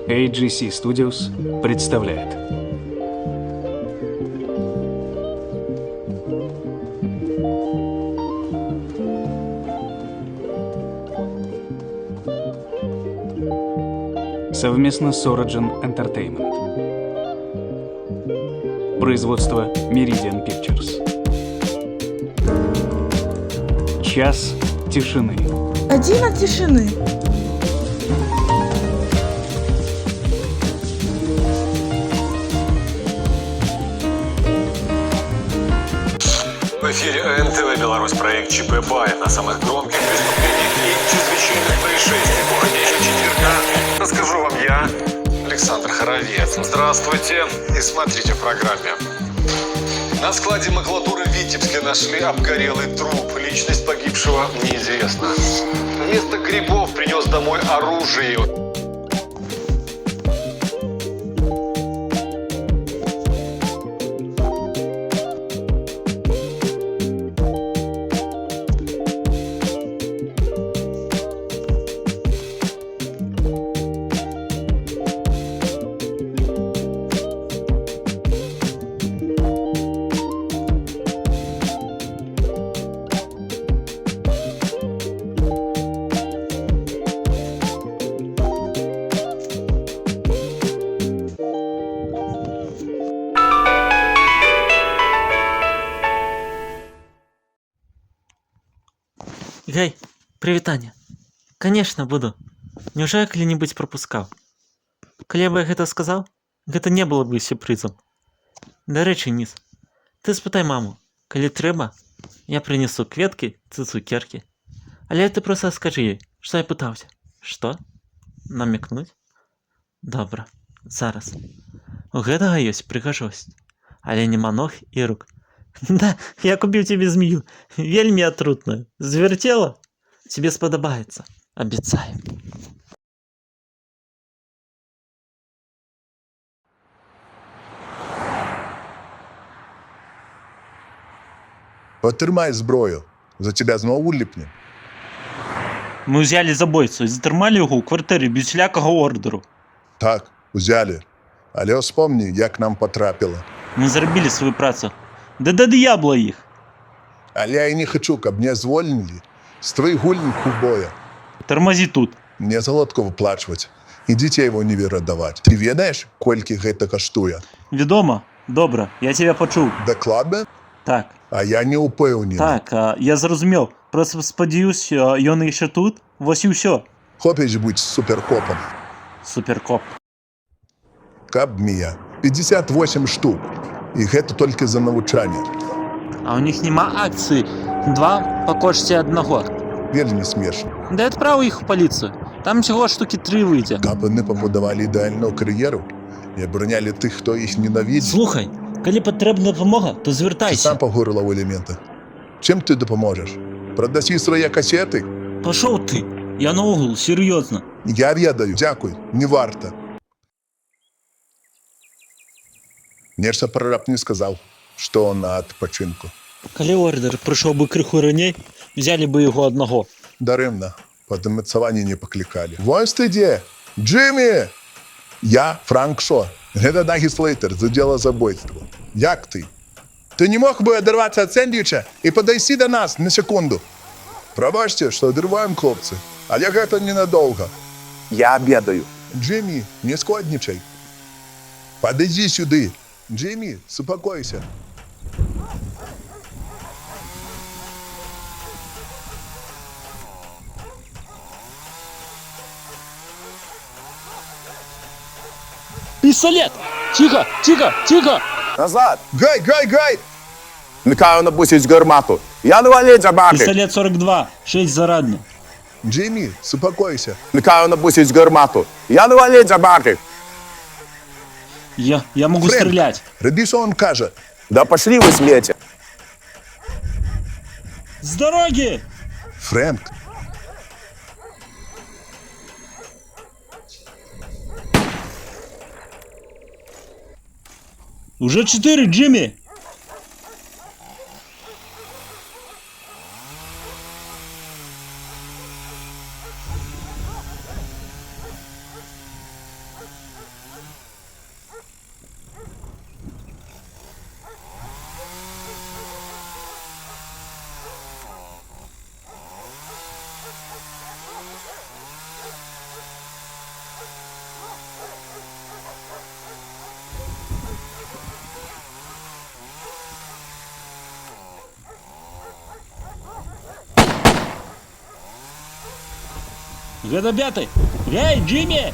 AGC Studios представляет. Совместно с Origin Entertainment. Производство Meridian Pictures. Час тишины. Один от тишины. В эфире НТВ «Беларусь», проект ЧП Бай на самых громких преступлениях и чрезвычайных происшествиях в уходящего четверга. Расскажу вам я, Александр Хоровец. Здравствуйте и смотрите в программе. На складе макулатуры в Витебске нашли обгорелый труп. Личность погибшего неизвестна. Вместо грибов принес домой оружие. Гей, прывітанне. Конечно, буду. Няўжо я калі-небудзь прапускаў? Калі бы я гэта сказаў, гэта не было бы сюрпрызам. Дарэчы, Ніс, ты спытай маму. Калі трэба, я прынесу кветкі ці цукеркі. Але ты проста скажы ёй, што я пытаўся. Што? Намекнуць? Добра, зараз. У гэтага ёсць прыгажосць, але няма ног і рук. Да, я купіў тебе змею. Вельмі атрутную. Звярцела? Тебе спадабаецца. Абяцаю. Потрымай зброю. За тебя знову ліпне. Мы ўзялі забойцу і затрымалі яго ў кватэры без всякага ордеру. Так, узялі. Але успомні, як нам потрапіла. Мы зрабілі сваю працу. Да д'ябла іх. Але я і не хочу, каб мне звольнілі з твоих гульных у боя. Тармазі тут. Мне залодку выплачваць і дзіцей ва ўнівер аддаваць. Ты ведаеш, колькі гэта каштуе? Вядома. Добра, я тебя пачуў. Дакладна? Так. А я не ўпэўнены. Так, я зразумеў. Просто спадзяюся, ён яшчэ тут. Вось і ўсё. Хопіш быць суперкопам. Суперкоп. Каб мія. 58 штук. І гэта толькі за навучанне. А ў них няма акцыі. 2 па кошце 1. Вельмі смешна. Да адправу іх у паліцыю. Там всього штукі 3 выйдзе. Каб яны пабудавалі ідэальную кар'еру і абаранялі тых, хто іх ненавідзіць. Слухай, калі патрэбна дапамога, то Ты звяртайся. сам пагорла ў элементы. Чым ты дапаможаш? Прадасі свае касеты? Пашоў ты. Я наогул, сер'ёзна. Я ведаю, дзякуй, не варта. Нешта прараб не сказаў, што на адпачынку. Калі ордер прыйшоў бы крыху раней, взялі бы яго аднаго. Дарэмна, пад умацаванне не паклікалі. Вось ты дзе? Джиммі! Я Франк Шо. Гэта Дагі Слейтер з удзела забойства. Як ты? Ты не мог бы адарвацца ад сэндвіча і падайсці да нас на секунду? Прабачце, што адрываем, хлопцы, але гэта ненадоўга. Я обедаю. Джиммі, не складнічай. Падыдзі сюды. Джиммі, супакойся. Пістолет! Тихо, тихо, тихо! Назад! Гай! Вмикаю на пустить гармату. Я не валить забаки. Пістолет 42, 6 зарадне. Джиммі, супакойся. Вмикаю на пустить гармату. Я не валить забаки. Я могу стрелять. Рабі, що он каже. Да пошли вы смете. С дороги! Фрэнк, Уже 4, Джимми! Гэта пятый! Эй, Джимми!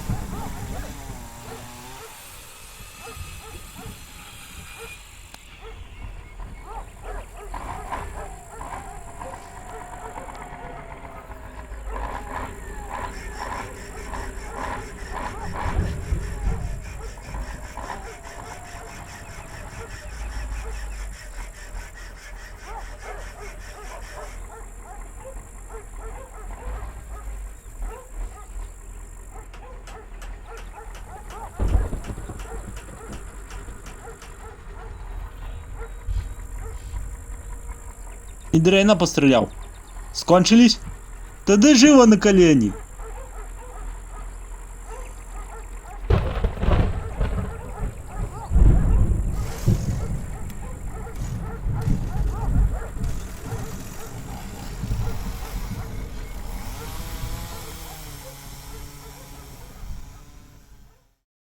І Дрейна постріляв. Скончились? Тоді живо на колені.